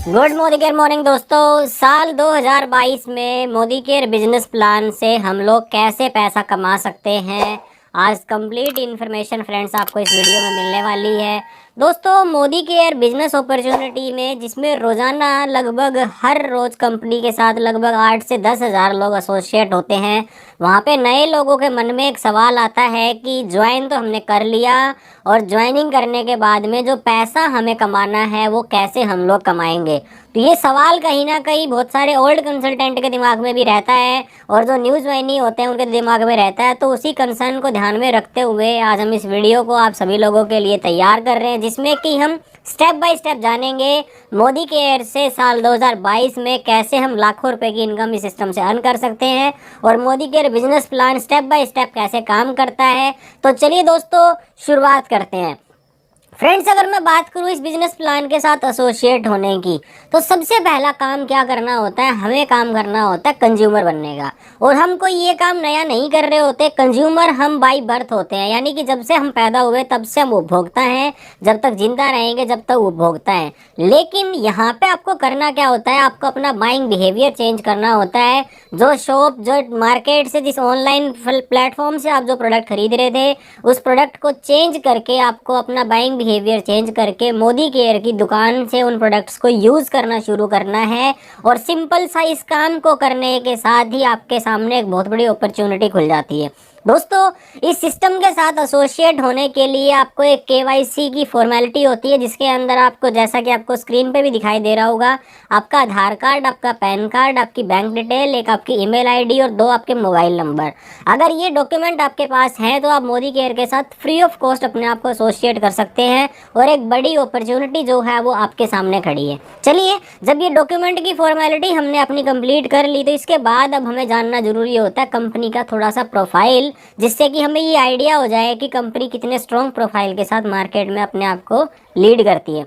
Good Modi care morning दोस्तों। साल 2022 में मोदी केयर बिजनेस प्लान से हम लोग कैसे पैसा कमा सकते हैं, आज कंप्लीट इन्फॉर्मेशन फ्रेंड्स आपको इस वीडियो में मिलने वाली है। दोस्तों, मोदी केयर बिजनेस अपॉर्चुनिटी में जिसमें रोज़ाना लगभग हर रोज़ कंपनी के साथ लगभग 8 से 10 हज़ार लोग एसोसिएट होते हैं। वहाँ पे नए लोगों के मन में एक सवाल आता है कि ज्वाइन तो हमने कर लिया और ज्वाइनिंग करने के बाद में जो पैसा हमें कमाना है वो कैसे हम लोग कमाएंगे। तो ये सवाल कहीं ना कहीं बहुत सारे ओल्ड कंसल्टेंट के दिमाग में भी रहता है और जो न्यू ज्वाइनी होते हैं उनके दिमाग में रहता है। तो उसी कंसर्न को ध्यान में रखते हुए आज हम इस वीडियो को आप सभी लोगों के लिए तैयार कर रहे हैं, जिसमें कि हम स्टेप बाय स्टेप जानेंगे मोदी केयर से साल 2022 में कैसे हम लाखों रुपए की इनकम इस सिस्टम से अर्न कर सकते हैं और Modi care business plan step by step कैसे काम करता है। तो चलिए दोस्तों, शुरुआत करते हैं। फ्रेंड्स, अगर मैं बात करूँ इस बिजनेस प्लान के साथ एसोसिएट होने की, तो सबसे पहला काम क्या करना होता है, हमें काम करना होता है कंज्यूमर बनने का। और हम कोई ये काम नया नहीं कर रहे होते। कंज्यूमर हम बाई बर्थ होते हैं, यानी कि जब से हम पैदा हुए तब से हम उपभोक्ता हैं, जब तक जिंदा रहेंगे जब तक उपभोक्ता हैं। लेकिन यहाँ पे आपको करना क्या होता है, आपको अपना बाइंग बिहेवियर चेंज करना होता है। जो शॉप, जो मार्केट से, जिस ऑनलाइन प्लेटफॉर्म से आप जो प्रोडक्ट खरीद रहे थे, उस प्रोडक्ट को चेंज करके आपको अपना बाइंग बिहेवियर चेंज करके मोदी केयर की दुकान से उन प्रोडक्ट्स को यूज़ करना शुरू करना है। और सिंपल सा इस काम को करने के साथ ही आपके सामने एक बहुत बड़ी अपॉर्चुनिटी खुल जाती है। दोस्तों, इस सिस्टम के साथ एसोसिएट होने के लिए आपको एक केवाईसी की फॉर्मेलिटी होती है, जिसके अंदर आपको, जैसा कि आपको स्क्रीन पे भी दिखाई दे रहा होगा, आपका आधार कार्ड, आपका पैन कार्ड, आपकी बैंक डिटेल, एक आपकी ईमेल आईडी और 2 आपके मोबाइल नंबर। अगर ये डॉक्यूमेंट आपके पास हैं तो आप मोदी केयर के साथ फ्री ऑफ कॉस्ट अपने आप को एसोसिएट कर सकते हैं और एक बड़ी अपॉर्चुनिटी जो है वो आपके सामने खड़ी है। चलिए, जब ये डॉक्यूमेंट की फॉर्मेलिटी हमने अपनी कंप्लीट कर ली, तो इसके बाद अब हमें जानना जरूरी होता है कंपनी का थोड़ा सा प्रोफाइल, जिससे कि हमें ये आइडिया हो जाए कि कंपनी कितने स्ट्रॉन्ग प्रोफाइल के साथ मार्केट में अपने आप को लीड करती है।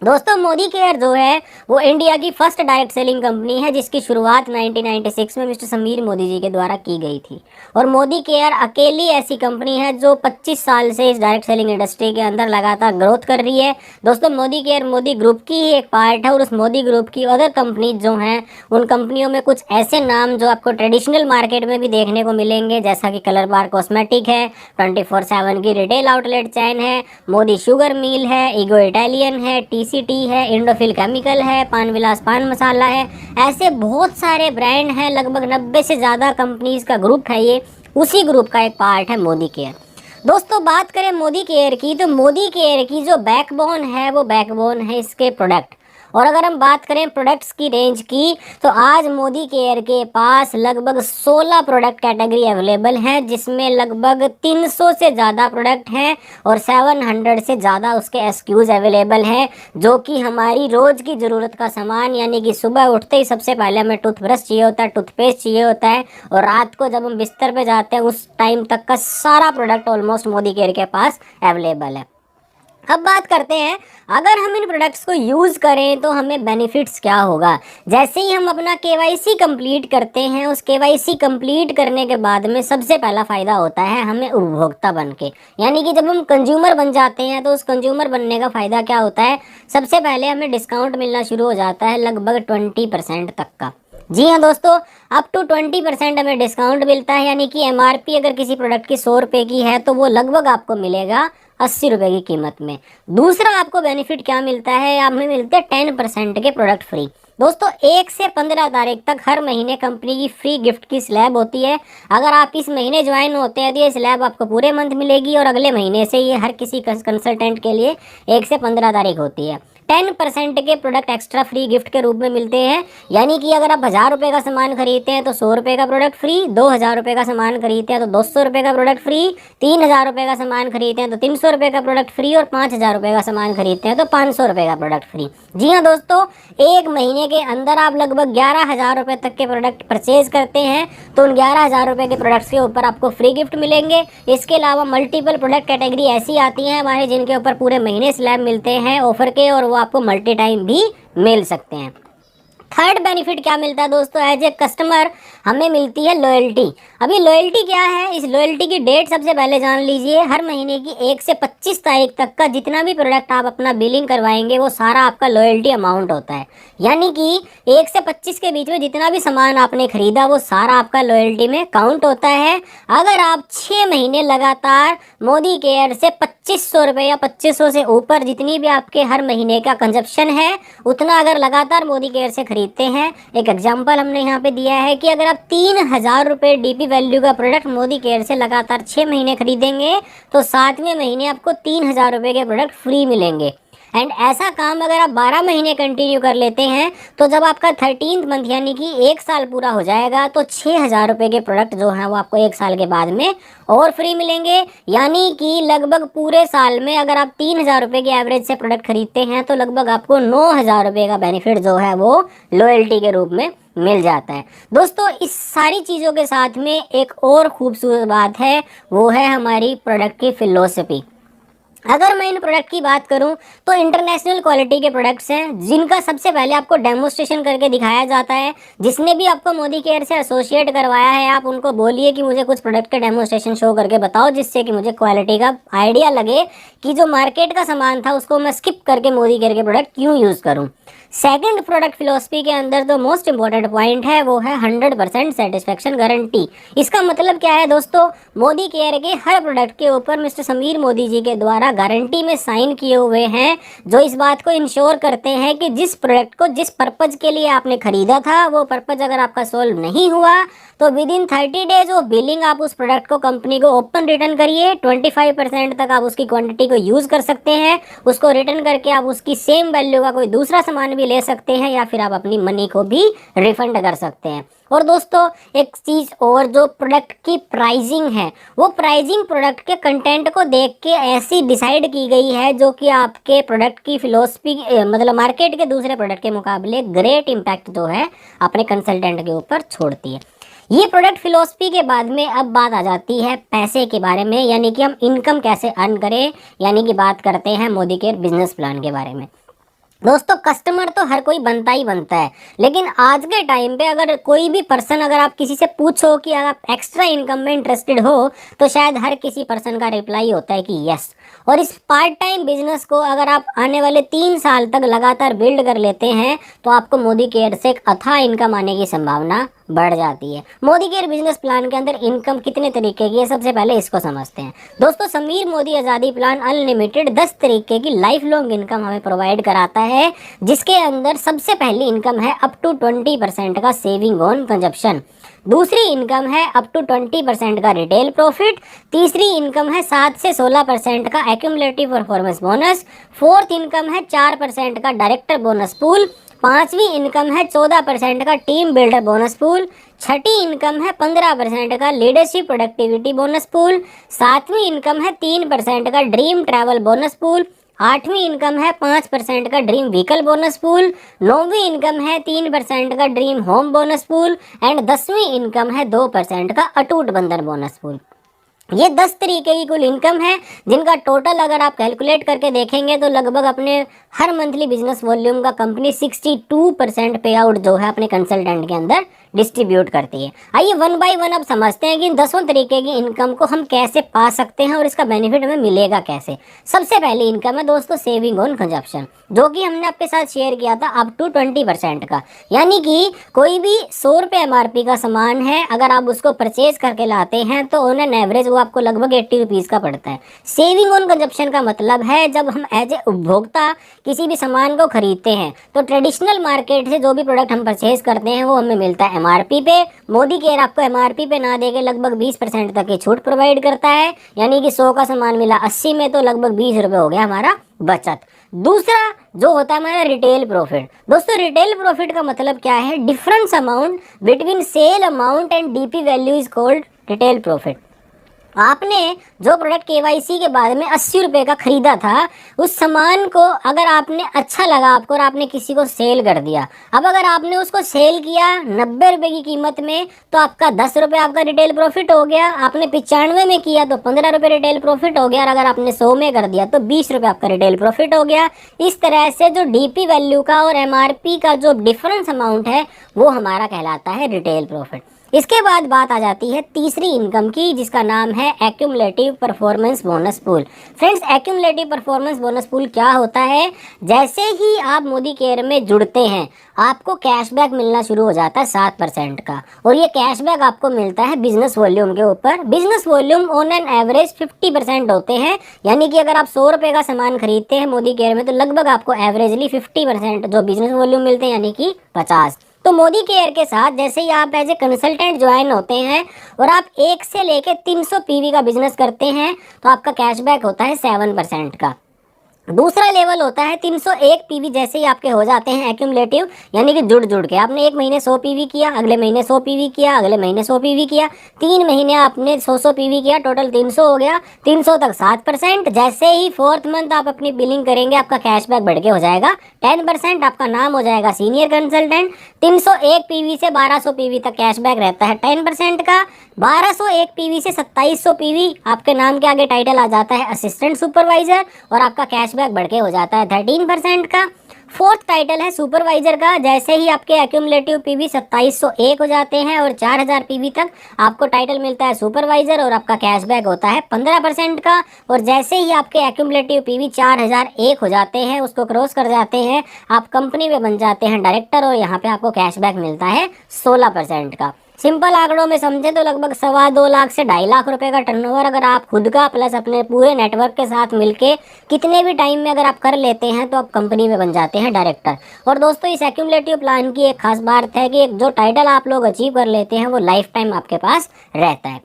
दोस्तों, मोदी केयर जो है वो इंडिया की फर्स्ट डायरेक्ट सेलिंग कंपनी है, जिसकी शुरुआत 1996 में मिस्टर समीर मोदी जी के द्वारा की गई थी। और मोदी केयर अकेली ऐसी कंपनी है जो 25 साल से इस डायरेक्ट सेलिंग इंडस्ट्री के अंदर लगातार ग्रोथ कर रही है। दोस्तों, मोदी केयर मोदी ग्रुप की ही एक पार्ट है और उस मोदी ग्रुप की अदर कंपनीज जो हैं, उन कंपनियों में कुछ ऐसे नाम जो आपको ट्रेडिशनल मार्केट में भी देखने को मिलेंगे, जैसा कि कलर बार कॉस्मेटिक है, 24/7 की रिटेल आउटलेट चैन है, मोदी शुगर मिल है, ईगो इटालियन है, टी है, इंडोफिल केमिकल है, पान विलास पान मसाला है। ऐसे बहुत सारे ब्रांड हैं, लगभग 90 से ज़्यादा कंपनीज का ग्रुप है ये। उसी ग्रुप का एक पार्ट है मोदी केयर। दोस्तों, बात करें मोदी केयर की, तो मोदी केयर की जो बैकबोन है वो बैकबोन है इसके प्रोडक्ट। और अगर हम बात करें प्रोडक्ट्स की रेंज की, तो आज मोदी केयर के पास लगभग 16 प्रोडक्ट कैटेगरी अवेलेबल हैं, जिसमें लगभग 300 से ज़्यादा प्रोडक्ट हैं और 700 से ज़्यादा उसके एसक्यूज अवेलेबल हैं, जो कि हमारी रोज़ की ज़रूरत का सामान, यानी कि सुबह उठते ही सबसे पहले हमें टूथब्रश चाहिए होता है, टूथपेस्ट चाहिए होता है, और रात को जब हम बिस्तर पे जाते हैं उस टाइम तक का सारा प्रोडक्ट ऑलमोस्ट मोदी केयर के पास अवेलेबल है। अब बात करते हैं, अगर हम इन प्रोडक्ट्स को यूज़ करें तो हमें बेनिफिट्स क्या होगा। जैसे ही हम अपना केवाईसी कंप्लीट करते हैं, उस केवाईसी कंप्लीट करने के बाद में सबसे पहला फ़ायदा होता है हमें उपभोक्ता बन के, यानी कि जब हम कंज्यूमर बन जाते हैं तो उस कंज्यूमर बनने का फ़ायदा क्या होता है, सबसे पहले हमें डिस्काउंट मिलना शुरू हो जाता है लगभग 20% तक का। जी हाँ दोस्तों, अप टू 20% हमें डिस्काउंट मिलता है, यानी कि एमआरपी अगर किसी प्रोडक्ट की 100 रुपये की है तो वो लगभग आपको मिलेगा 80 रुपये की कीमत में। दूसरा आपको बेनिफिट क्या मिलता है, हमें मिलते हैं 10% के प्रोडक्ट फ्री। दोस्तों, 1 से 15 तारीख तक हर महीने कंपनी की फ्री गिफ्ट की स्लैब होती है। अगर आप इस महीने ज्वाइन होते हैं तो ये स्लैब आपको पूरे मंथ मिलेगी और अगले महीने से ये हर किसी कंसल्टेंट के लिए 1 से 15 तारीख होती है। 10% के प्रोडक्ट एक्स्ट्रा फ्री गिफ्ट के रूप में मिलते हैं, यानी कि अगर आप 1000 रुपये का सामान खरीदते हैं तो 100 रुपये का प्रोडक्ट फ्री, 2000 रुपये का सामान खरीदते हैं तो 200 रुपये का प्रोडक्ट फ्री, 3000 रुपये का सामान खरीदते हैं तो 300 रुपये का प्रोडक्ट फ्री और 5000 रुपये का सामान खरीदते हैं तो 500 रुपये का प्रोडक्ट फ्री। जी हाँ दोस्तों, एक महीने के अंदर आप लगभग 11,000 रुपये तक के प्रोडक्ट परचेज करते हैं तो उन 11,000 रुपये के प्रोडक्ट्स के ऊपर आपको फ्री गिफ्ट मिलेंगे। इसके अलावा मल्टीपल प्रोडक्ट कैटेगरी ऐसी आती हैं हमारे, जिनके ऊपर पूरे महीने स्लैब मिलते हैं ऑफर के, और वो आपको मल्टी टाइम भी मिल सकते हैं। थर्ड बेनिफिट क्या मिलता है दोस्तों, एज ए कस्टमर हमें मिलती है लॉयल्टी। अभी लॉयल्टी क्या है, इस लॉयल्टी की डेट सबसे पहले जान लीजिए। हर महीने की 1 से 25 तारीख तक का जितना भी प्रोडक्ट आप अपना बिलिंग करवाएंगे वो सारा आपका लॉयल्टी अमाउंट होता है। यानी कि 1 से 25 के बीच में जितना भी सामान आपने खरीदा वो सारा आपका लॉयल्टी में काउंट होता है। अगर आप 6 महीने लगातार मोदी केयर से 2500 रुपये या 2500 से ऊपर जितनी भी आपके हर महीने का कंजप्शन है उतना अगर लगातार मोदी केयर से खरीदते हैं, एक एग्जांपल हमने यहाँ पे दिया है कि अगर आप 3000 रुपये डीपी वैल्यू का प्रोडक्ट मोदी केयर से लगातार 6 महीने खरीदेंगे तो 7वें महीने आपको 3000 रुपये के प्रोडक्ट फ्री मिलेंगे। एंड ऐसा काम अगर आप 12 महीने कंटिन्यू कर लेते हैं तो जब आपका 13th मंथ यानी कि 1 साल पूरा हो जाएगा तो 6000 रुपये के प्रोडक्ट जो हैं वो आपको 1 साल के बाद में और फ्री मिलेंगे। यानी कि लगभग पूरे साल में अगर आप 3000 रुपये के एवरेज से प्रोडक्ट खरीदते हैं तो लगभग आपको 9000 रुपये का बेनिफिट जो है वो लॉयल्टी के रूप में मिल जाता है। दोस्तों इस सारी चीज़ों के साथ में एक और खूबसूरत बात है, वो है हमारी प्रोडक्ट की फिलॉसफी। अगर मैं इन प्रोडक्ट की बात करूं तो इंटरनेशनल क्वालिटी के प्रोडक्ट्स हैं जिनका सबसे पहले आपको डेमोस्ट्रेशन करके दिखाया जाता है। जिसने भी आपको मोदी केयर से एसोसिएट करवाया है आप उनको बोलिए कि मुझे कुछ प्रोडक्ट के डेमोस्ट्रेशन शो करके बताओ जिससे कि मुझे क्वालिटी का आइडिया लगे कि जो मार्केट का सामान था उसको मैं स्किप करके मोदी केयर के प्रोडक्ट क्यों यूज़ करूँ। सेकंड प्रोडक्ट फिलोसफी के अंदर जो मोस्ट इंपॉर्टेंट पॉइंट है वो है 100% सेटिस्फेक्शन गारंटी। इसका मतलब क्या है दोस्तों, मोदी केयर के हर प्रोडक्ट के ऊपर मिस्टर समीर मोदी जी के द्वारा गारंटी में साइन किए हुए हैं जो इस बात को इंश्योर करते हैं कि जिस प्रोडक्ट को जिस पर्पज़ के लिए आपने खरीदा था वो पर्पज़ अगर आपका सॉल्व नहीं हुआ तो with in 30 days of billing आप उस प्रोडक्ट को कंपनी को ओपन रिटर्न करिए। 25% तक आप उसकी क्वांटिटी को यूज़ कर सकते हैं, उसको रिटर्न करके आप उसकी सेम वैल्यू का कोई दूसरा सामान भी ले सकते हैं या फिर आप अपनी मनी को भी रिफंड कर सकते हैं। और दोस्तों एक चीज़ और, जो प्रोडक्ट की प्राइसिंग है वो प्राइसिंग प्रोडक्ट के कंटेंट को देख के ऐसी डिसाइड की गई है जो कि आपके प्रोडक्ट की फिलोसफी मतलब मार्केट के दूसरे प्रोडक्ट के मुकाबले ग्रेट इम्पैक्ट जो है अपने कंसल्टेंट के ऊपर छोड़ती है। ये प्रोडक्ट फिलोसफी के बाद में अब बात आ जाती है पैसे के बारे में, यानी कि हम इनकम कैसे अर्न करें, यानी कि बात करते हैं मोदी केयर बिजनेस प्लान के बारे में। दोस्तों कस्टमर तो हर कोई बनता ही बनता है, लेकिन आज के टाइम पे अगर कोई भी पर्सन अगर आप किसी से पूछो कि अगर आप एक्स्ट्रा इनकम में इंटरेस्टेड हो तो शायद हर किसी पर्सन का रिप्लाई होता है कि यस। और इस पार्ट टाइम बिजनेस को अगर आप आने वाले 3 साल तक लगातार बिल्ड कर लेते हैं तो आपको मोदी केयर से एक अथाह इनकम आने की संभावना बढ़ जाती है। मोदी केयर बिजनेस प्लान के अंदर इनकम कितने तरीके की है सबसे पहले इसको समझते हैं। दोस्तों समीर मोदी आज़ादी प्लान अनलिमिटेड 10 तरीके की लाइफ लॉन्ग इनकम हमें प्रोवाइड कराता है, जिसके अंदर सबसे पहली इनकम है अप टू 20% का सेविंग ऑन कंजप्शन। दूसरी इनकम है अप टू 20% का रिटेल प्रॉफिट। तीसरी इनकम है 7 से 16% का accumulative performance bonus. Fourth income है 4% का डायरेक्टर बोनस पूल। पांचवी इनकम है 14% का टीम बिल्डर बोनस पूल। छठी इनकम है 15% का लीडरशिप प्रोडक्टिविटी बोनस पूल। सातवीं इनकम है 3% का ड्रीम ट्रैवल बोनस पूल। आठवीं इनकम है 5% का ड्रीम व्हीकल बोनस पूल। नौवीं इनकम है 3% का dream home bonus pool and 10वीं इनकम है 2% का अटूट बंधन बोनस पूल। ये 10 तरीके की कुल इनकम है जिनका टोटल अगर आप कैलकुलेट करके देखेंगे तो लगभग अपने हर मंथली बिजनेस वॉल्यूम का कंपनी 62% पे आउट जो है अपने कंसल्टेंट के अंदर डिस्ट्रीब्यूट करती है। आइए वन बाय वन अब समझते हैं कि इन 10 तरीके की इनकम को हम कैसे पा सकते हैं और इसका बेनिफिट हमें मिलेगा कैसे। सबसे पहली इनकम है दोस्तों सेविंग ऑन कंजप्शन, जो कि हमने आपके साथ शेयर किया था अप टू 20% का। यानी कि कोई भी 100 रुपये MRP का सामान है, अगर आप उसको परचेज करके लाते हैं तो ऑन एन एवरेज वो आपको लगभग 80 रुपीज़ का पड़ता है। सेविंग ऑन कंजप्शन का मतलब है जब हम एज ए उपभोक्ता किसी भी सामान को खरीदते हैं तो ट्रेडिशनल मार्केट से जो भी प्रोडक्ट हम परचेज करते हैं वो हमें मिलता है MRP पे। मोदी केयर आपको MRP पे ना देके लगभग 20% तक की छूट प्रोवाइड करता है, यानी कि 100 का सामान मिला 80 में तो लगभग 20 रुपये हो गया हमारा बचत। दूसरा जो होता है हमारा रिटेल प्रॉफिट। दोस्तों रिटेल प्रॉफिट का मतलब क्या है, difference amount between sale amount and DP value is called retail profit. आपने जो प्रोडक्ट केवाईसी के बाद में 80 रुपए का खरीदा था, उस सामान को अगर आपने अच्छा लगा आपको और आपने किसी को सेल कर दिया, अब अगर आपने उसको सेल किया 90 रुपए की कीमत में, तो आपका 10 रुपये आपका रिटेल प्रॉफिट हो गया। आपने 95 में किया तो 15 रुपये रिटेल प्रॉफिट हो गया, और अगर आपने 100 में कर दिया तो 20 रुपये आपका रिटेल प्रॉफिट हो गया। इस तरह से जो डीपी वैल्यू का और एमआरपी का जो डिफरेंस अमाउंट है वो हमारा कहलाता है रिटेल प्रॉफिट। इसके बाद बात आ जाती है तीसरी इनकम की, जिसका नाम है accumulative performance bonus pool. Friends, accumulative performance bonus pool क्या होता है? जैसे ही आप मोदी केयर में जुड़ते हैं आपको कैशबैक मिलना शुरू हो जाता है 7% का, और ये कैशबैक आपको मिलता है बिजनेस वॉल्यूम के ऊपर। Business volume on an average 50% होते हैं, यानी कि अगर आप 100 रुपये का सामान खरीदते हैं मोदी केयर में तो लगभग आपको एवरेजली 50% जो बिजनेस वॉल्यूम मिलते हैं, यानी कि 50। तो मोदी केयर के साथ जैसे ही आप एज ए कंसल्टेंट ज्वाइन होते हैं और आप 1 से लेके 300 पीवी का बिजनेस करते हैं तो आपका कैशबैक होता है 7% का। दूसरा लेवल होता है 301 पीवी। जैसे ही आपके हो जाते हैं एक्यूमुलेटिव, यानी कि जुड़ जुड़ के आपने एक महीने 100 पीवी किया, अगले महीने 100 पीवी किया, अगले महीने 100 पीवी किया, 3 महीने आपने 100 पीवी किया, टोटल 300 हो गया। 300 तक 7%। जैसे ही 4th मंथ आप अपनी बिलिंग करेंगे आपका कैशबैक बढ़ के हो जाएगा 10%। आपका नाम हो जाएगा सीनियर कंसल्टेंट। 301 पीवी से 1200 पीवी तक कैशबैक रहता है 10% का। 1201 पीवी से 2700 पीवी आपके नाम के आगे टाइटल आ जाता है असिस्टेंट सुपरवाइजर, और आपका कैशबैक बढ़ के हो जाता है 13% का। 4th टाइटल है सुपरवाइजर का। जैसे ही आपके एक्यूमुलेटिव पीवी 2701 हो जाते हैं और 4000 पीवी तक आपको टाइटल मिलता है सुपरवाइजर, और आपका कैशबैक होता है 15% का। और जैसे ही आपके एक्यूमुलेटिव पीवी 4001 हो जाते हैं, उसको क्रॉस कर जाते हैं, आप कंपनी में बन जाते हैं डायरेक्टर, और यहाँ पे आपको कैशबैक मिलता है 16% का। सिंपल आंकड़ों में समझे तो लगभग 2.25 लाख से 2.5 लाख रुपए का टर्नओवर अगर आप खुद का प्लस अपने पूरे नेटवर्क के साथ मिलके कितने भी टाइम में अगर आप कर लेते हैं तो आप कंपनी में बन जाते हैं डायरेक्टर। और दोस्तों, इस एक्यूमुलेटिव प्लान की एक खास बात है कि जो टाइटल आप लोग अचीव कर लेते हैं वो लाइफ टाइम आपके पास रहता है।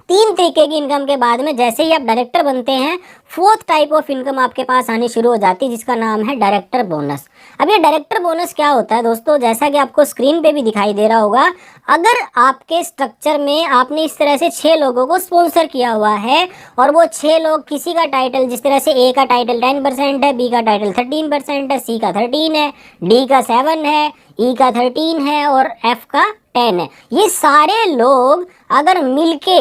3 तरीके की इनकम के बाद में जैसे ही आप डायरेक्टर बनते हैं 4th टाइप ऑफ इनकम आपके पास आनी शुरू हो जाती है, जिसका नाम है डायरेक्टर बोनस। अब ये डायरेक्टर बोनस क्या होता है दोस्तों? जैसा कि आपको स्क्रीन पे भी दिखाई दे रहा होगा, अगर आपके स्ट्रक्चर में आपने इस तरह से 6 लोगों को स्पॉन्सर किया हुआ है और वो 6 लोग किसी का टाइटल, जिस तरह से ए का टाइटल 10% है, बी का टाइटल 13% है, सी का 13 है, डी का 7 है, ई का 13 है और एफ का 10 है, ये सारे लोग अगर मिलके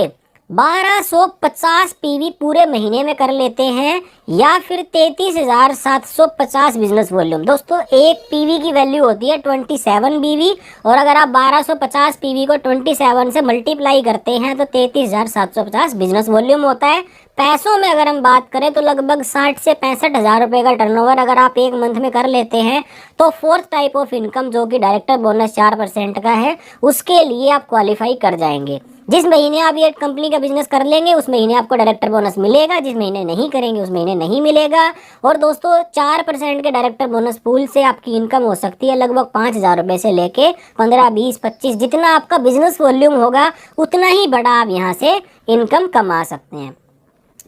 1250 पीवी पूरे महीने में कर लेते हैं, या फिर 33,750 बिजनेस वॉल्यूम। दोस्तों, एक पीवी की वैल्यू होती है 27 पीवी, और अगर आप 1250 पीवी को 27 से मल्टीप्लाई करते हैं तो 33,750 बिजनेस वॉल्यूम होता है। पैसों में अगर हम बात करें तो लगभग 60 से 65 हज़ार रुपये का टर्नओवर अगर आप एक मंथ में कर लेते हैं तो 4th टाइप ऑफ इनकम जो कि डायरेक्टर बोनस 4% का है, उसके लिए आप क्वालिफाई कर जाएंगे। जिस महीने आप ये कंपनी का बिजनेस कर लेंगे उस महीने आपको डायरेक्टर बोनस मिलेगा, जिस महीने नहीं करेंगे उस महीने नहीं मिलेगा। और दोस्तों, 4% के डायरेक्टर बोनस पूल से आपकी इनकम हो सकती है लगभग 5,000 रुपये से लेके 15, 20, 25, जितना आपका बिजनेस वॉल्यूम होगा उतना ही बड़ा आप यहाँ से इनकम कमा सकते हैं।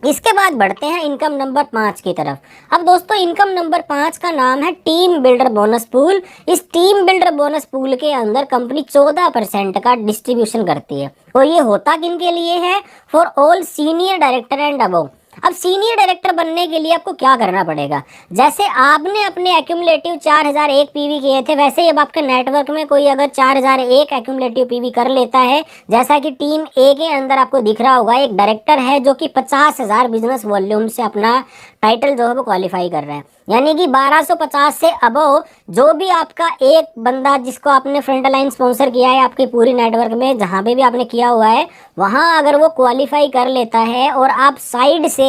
इसके बाद बढ़ते हैं इनकम नंबर 5 की तरफ। अब दोस्तों, इनकम नंबर 5 का नाम है टीम बिल्डर बोनस पूल। इस टीम बिल्डर बोनस पूल के अंदर कंपनी 14% का डिस्ट्रीब्यूशन करती है, और ये होता किन के लिए है? For all senior director and above. अब सीनियर डायरेक्टर बनने के लिए आपको क्या करना पड़ेगा? जैसे आपने अपने एक्यूमुलेटिव 4001 पीवी किए थे, वैसे ही अब आपके नेटवर्क में कोई अगर 4001 एक्यूमुलेटिव पीवी कर लेता है, जैसा कि टीम ए के अंदर आपको दिख रहा होगा एक डायरेक्टर है जो कि 50,000 बिजनेस वॉल्यूम से अपना टाइटल जो है वो क्वालिफाई कर रहा है, यानी कि 1250 से अबव जो भी आपका एक बंदा जिसको आपने फ्रंट लाइन स्पॉन्सर किया है आपके पूरी नेटवर्क में जहाँ पे भी आपने किया हुआ है, वहाँ अगर वो क्वालिफाई कर लेता है और आप साइड से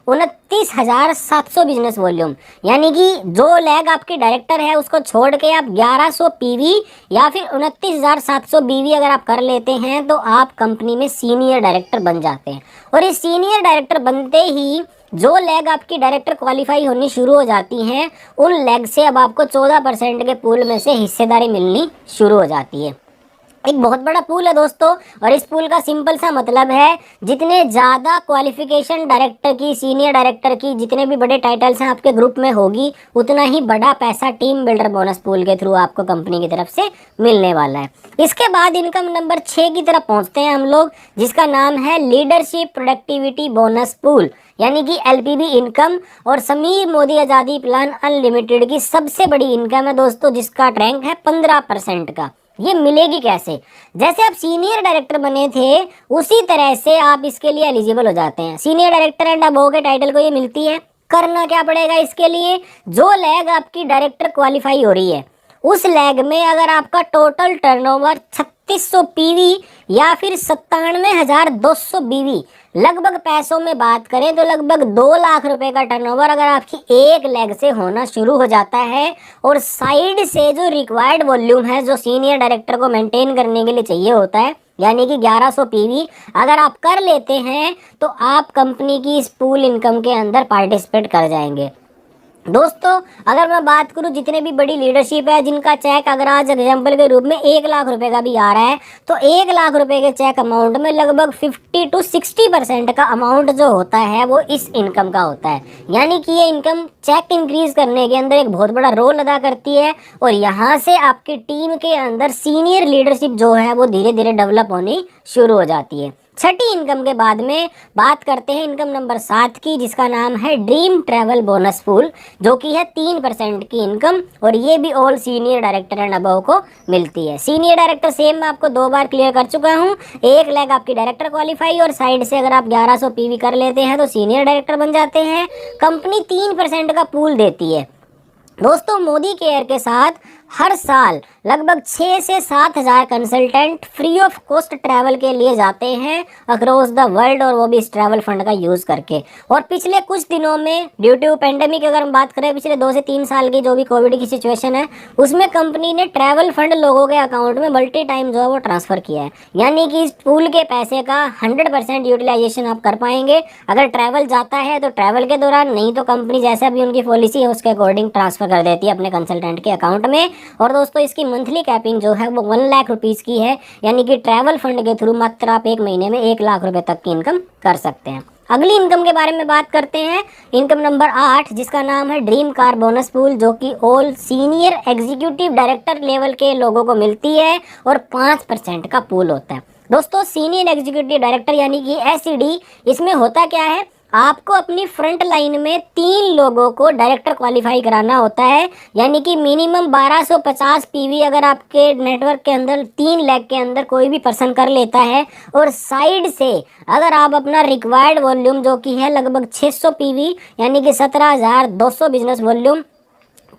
29,700 बिजनेस वॉल्यूम, यानी कि जो लेग आपके डायरेक्टर है उसको छोड़ के आप 1100 पीवी या फिर 29,700 बीवी अगर आप कर लेते हैं तो आप कंपनी में सीनियर डायरेक्टर बन जाते हैं। और इस सीनियर डायरेक्टर बनते ही जो लेग आपकी डायरेक्टर क्वालिफाई होनी शुरू हो जाती हैं, उन लेग से अब आपको 14% के पूल में से हिस्सेदारी मिलनी शुरू हो जाती है। एक बहुत बड़ा पूल है दोस्तों। और इस पूल का सिंपल सा मतलब है, जितने ज़्यादा क्वालिफिकेशन डायरेक्टर की, सीनियर डायरेक्टर की, जितने भी बड़े टाइटल्स हैं आपके ग्रुप में होगी, उतना ही बड़ा पैसा टीम बिल्डर बोनस पूल के थ्रू आपको कंपनी की तरफ से मिलने वाला है। इसके बाद इनकम नंबर 6 की तरफ पहुंचते हैं हम लोग, जिसका नाम है लीडरशिप प्रोडक्टिविटी बोनस पूल, यानी कि एलपीबी इनकम। और समीर मोदी आज़ादी प्लान अनलिमिटेड की सबसे बड़ी इनकम है दोस्तों, जिसका रैंक है 15% का। ये मिलेगी कैसे? जैसे आप सीनियर डायरेक्टर बने थे, उसी तरह से आप इसके लिए एलिजिबल हो जाते हैं। सीनियर डायरेक्टर एंड अबव के टाइटल को ये मिलती है। करना क्या पड़ेगा इसके लिए? जो लैग आपकी डायरेक्टर क्वालिफाई हो रही है, उस लैग में अगर आपका टोटल टर्नओवर 3600 पीवी या फिर 97,200 बीवी, लगभग पैसों में बात करें तो लगभग 2 लाख रुपए का टर्नओवर अगर आपकी एक लेग से होना शुरू हो जाता है, और साइड से जो रिक्वायर्ड वॉल्यूम है जो सीनियर डायरेक्टर को मेंटेन करने के लिए चाहिए होता है, यानी कि 1100 पीवी अगर आप कर लेते हैं, तो आप कंपनी की इस पूल इनकम के अंदर पार्टिसिपेट कर जाएंगे। दोस्तों अगर मैं बात करूं, जितने भी बड़ी लीडरशिप है जिनका चेक अगर आज एग्जाम्पल के रूप में 1 लाख रुपए का भी आ रहा है, तो 1 लाख रुपए के चेक अमाउंट में लगभग 50 to 60% का अमाउंट जो होता है वो इस इनकम का होता है। यानी कि ये इनकम चेक इंक्रीज करने के अंदर एक बहुत बड़ा रोल अदा करती है, और यहाँ से आपकी टीम के अंदर सीनियर लीडरशिप जो है वो धीरे धीरे डेवलप होनी शुरू हो जाती है। छठी इनकम के बाद में बात करते हैं इनकम नंबर 7 की, जिसका नाम है ड्रीम ट्रैवल बोनस पूल, जो कि है 3% की इनकम, और ये भी all senior director and above को मिलती है। सीनियर डायरेक्टर सेम मैं आपको 2 बार क्लियर कर चुका हूँ। एक लैग आपकी डायरेक्टर क्वालिफाई, और साइड से अगर आप 1100 पीवी कर लेते हैं तो सीनियर डायरेक्टर बन जाते हैं। कंपनी 3% का पूल देती है। दोस्तों मोदी केयर के साथ हर साल लगभग 6 से 7 हज़ार consultant free of cost travel के लिए जाते हैं अक्रॉस द वर्ल्ड, और वो भी इस ट्रैवल फंड का यूज़ करके। और पिछले कुछ दिनों में ड्यू टू पेंडेमिक अगर हम बात करें, पिछले 2 से 3 साल की जो भी कोविड की सिचुएशन है, उसमें कंपनी ने ट्रैवल फंड लोगों के अकाउंट में मल्टी टाइम जो है वो ट्रांसफ़र किया है। यानी कि इस पूल के पैसे का 100% यूटिलाइजेशन आप कर पाएंगे। अगर ट्रैवल जाता है तो ट्रैवल के दौरान, नहीं तो कंपनी जैसा भी उनकी पॉलिसी है उसके अकॉर्डिंग ट्रांसफ़र कर देती है अपने कंसल्टेंट के अकाउंट में। और दोस्तों इसकी मंथली कैपिंग जो है वो 1 लाख रुपीज़ की है, यानी कि ट्रैवल फंड के थ्रू मात्र आप एक महीने में 1 लाख रुपए तक की इनकम कर सकते हैं। अगली इनकम के बारे में बात करते हैं, इनकम नंबर 8, जिसका नाम है ड्रीम कार बोनस पूल, जो कि all senior executive director level के लोगों को मिलती है, और 5% का पूल होता है। दोस्तों सीनियर एग्जीक्यूटिव डायरेक्टर यानी कि एसईडी, इसमें होता क्या है, आपको अपनी फ्रंट लाइन में 3 लोगों को डायरेक्टर क्वालिफाई कराना होता है। यानी कि मिनिमम 1250 पीवी अगर आपके नेटवर्क के अंदर 3 लाख के अंदर कोई भी पर्सन कर लेता है, और साइड से अगर आप अपना रिक्वायर्ड वॉल्यूम जो कि है लगभग 600 पीवी, यानी कि 17,200 बिजनेस वॉल्यूम,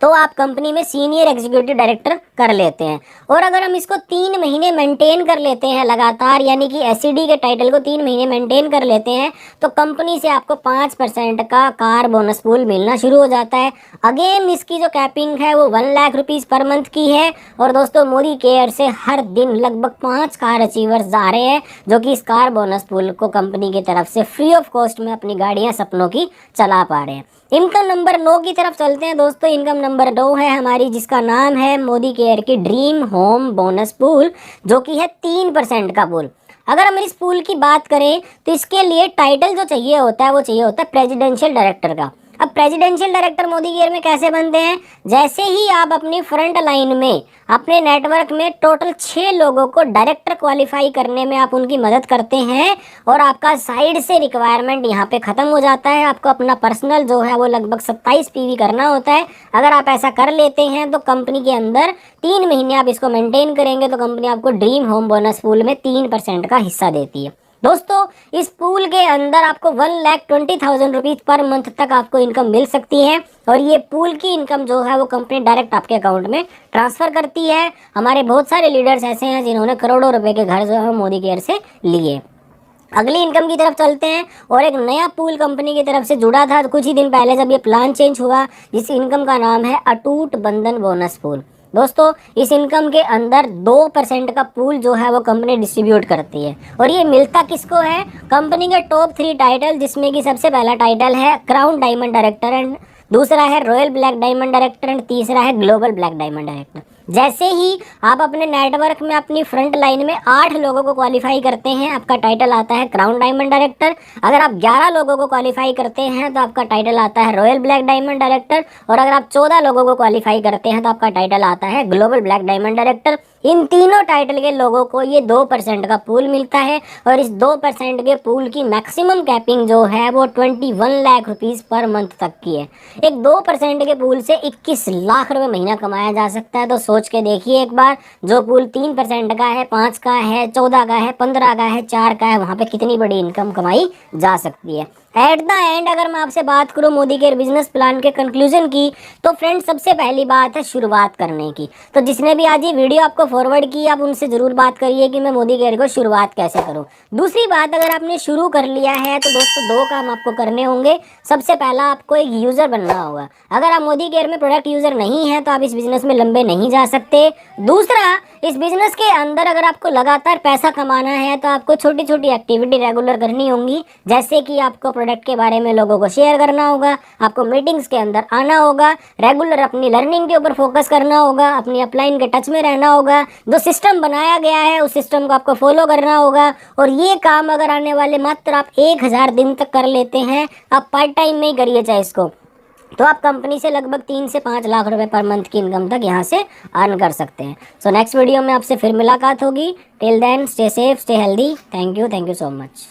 तो आप कंपनी में सीनियर एग्जीक्यूटिव डायरेक्टर कर लेते हैं। और अगर हम इसको 3 महीने मेंटेन कर लेते हैं लगातार, यानी कि एसईडी के टाइटल को 3 महीने मेंटेन कर लेते हैं, तो कंपनी से आपको 5% का कार बोनस पूल मिलना शुरू हो जाता है। अगेन इसकी जो कैपिंग है वो 1 लाख रुपीज़ पर मंथ की है। और दोस्तों मोदी केयर से हर दिन लगभग 5 कार अचीवर्स आ रहे हैं, जो कि इस कार बोनस पूल को कंपनी की तरफ से फ्री ऑफ कॉस्ट में अपनी गाड़ियाँ सपनों की चला पा रहे हैं। इनकम नंबर 9 की तरफ चलते हैं दोस्तों। इनकम नंबर 9 है हमारी, जिसका नाम है मोदी केयर की ड्रीम होम बोनस पूल, जो कि है 3% का पूल। अगर हम इस पूल की बात करें तो इसके लिए टाइटल जो चाहिए होता है वो चाहिए होता है प्रेसिडेंशियल डायरेक्टर का। अब प्रेसिडेंशियल डायरेक्टर मोदी केयर में कैसे बनते हैं, जैसे ही आप अपनी फ्रंट लाइन में अपने नेटवर्क में टोटल 6 लोगों को डायरेक्टर क्वालिफाई करने में आप उनकी मदद करते हैं, और आपका साइड से रिक्वायरमेंट यहाँ पे ख़त्म हो जाता है। आपको अपना पर्सनल जो है वो लगभग 27 पीवी करना होता है। अगर आप ऐसा कर लेते हैं तो कंपनी के अंदर 3 महीने आप इसको मेंटेन करेंगे तो कंपनी आपको ड्रीम होम बोनस पूल में 3% का हिस्सा देती है। दोस्तों इस पूल के अंदर आपको 1,20,000 रुपीज़ पर मंथ तक आपको इनकम मिल सकती है, और ये पूल की इनकम जो है वो कंपनी डायरेक्ट आपके अकाउंट में ट्रांसफ़र करती है। हमारे बहुत सारे लीडर्स ऐसे हैं जिन्होंने करोड़ों रुपए के घर जो है मोदी केयर से लिए। अगली इनकम की तरफ चलते हैं, और एक नया पूल कंपनी की तरफ से जुड़ा था कुछ ही दिन पहले जब ये प्लान चेंज हुआ, जिस इनकम का नाम है अटूट बंधन बोनस पूल। दोस्तों इस इनकम के अंदर 2% का पूल जो है वो कंपनी डिस्ट्रीब्यूट करती है, और ये मिलता किसको है, कंपनी के टॉप 3 टाइटल, जिसमें कि सबसे पहला टाइटल है क्राउन डायमंड डायरेक्टर, एंड दूसरा है royal black diamond director, and तीसरा है ग्लोबल ब्लैक डायमंड डायरेक्टर। जैसे ही आप अपने नेटवर्क में अपनी फ्रंट लाइन में 8 लोगों को क्वालिफाई करते हैं, आपका टाइटल आता है क्राउन डायमंड डायरेक्टर। अगर आप 11 लोगों को क्वालिफाई करते हैं तो आपका टाइटल आता है रॉयल ब्लैक डायमंड डायरेक्टर। और अगर आप 14 लोगों को क्वालिफाई करते हैं तो आपका टाइटल आता है ग्लोबल ब्लैक डायमंड डायरेक्टर। इन तीनों टाइटल के लोगों को ये 2% का पूल मिलता है और इस 2% के पूल की मैक्सिमम कैपिंग जो है वो 21 लाख रुपीज़ पर मंथ तक की है। एक 2% के पूल से 21 लाख रुपए महीना कमाया जा सकता है। तो सोच के देखिए एक बार, जो पूल 3% का है, 5 का है, 14 का है, 15 का है, 4 का है, वहाँ पे कितनी बड़ी इनकम कमाई जा सकती है। एट द एंड अगर मैं आपसे बात करूं मोदी केयर बिजनेस प्लान के कंक्लूजन की, तो फ्रेंड्स सबसे पहली बात है शुरुआत करने की। तो जिसने भी आज ये वीडियो आपको फॉरवर्ड की, आप उनसे ज़रूर बात करिए कि मैं मोदी केयर को शुरुआत कैसे करूं। दूसरी बात, अगर आपने शुरू कर लिया है तो दोस्तों 2 काम आपको करने होंगे। सबसे पहला, आपको एक यूज़र बनना होगा। अगर आप मोदी केयर में प्रोडक्ट यूज़र नहीं है तो आप इस बिज़नेस में लंबे नहीं जा सकते। दूसरा, इस बिज़नेस के अंदर अगर आपको लगातार पैसा कमाना है तो आपको छोटी छोटी एक्टिविटी रेगुलर करनी होंगी। जैसे कि आपको प्रोडक्ट के बारे में लोगों को शेयर करना होगा, आपको मीटिंग्स के अंदर आना होगा, रेगुलर अपनी लर्निंग के ऊपर फोकस करना होगा, अपनी अपलाइन के टच में रहना होगा। जो सिस्टम बनाया गया है उस सिस्टम को आपको फॉलो करना होगा। और ये काम अगर आने वाले मात्र आप 1000 दिन तक कर लेते हैं, आप पार्ट टाइम में ही करिए चाहे इसको, तो आप कंपनी से लगभग 3 से 5 लाख रुपए पर मंथ की इनकम तक यहाँ से अर्न कर सकते हैं। सो नेक्स्ट वीडियो में आपसे फिर मुलाकात होगी। Till then stay safe, stay healthy. Thank you so much.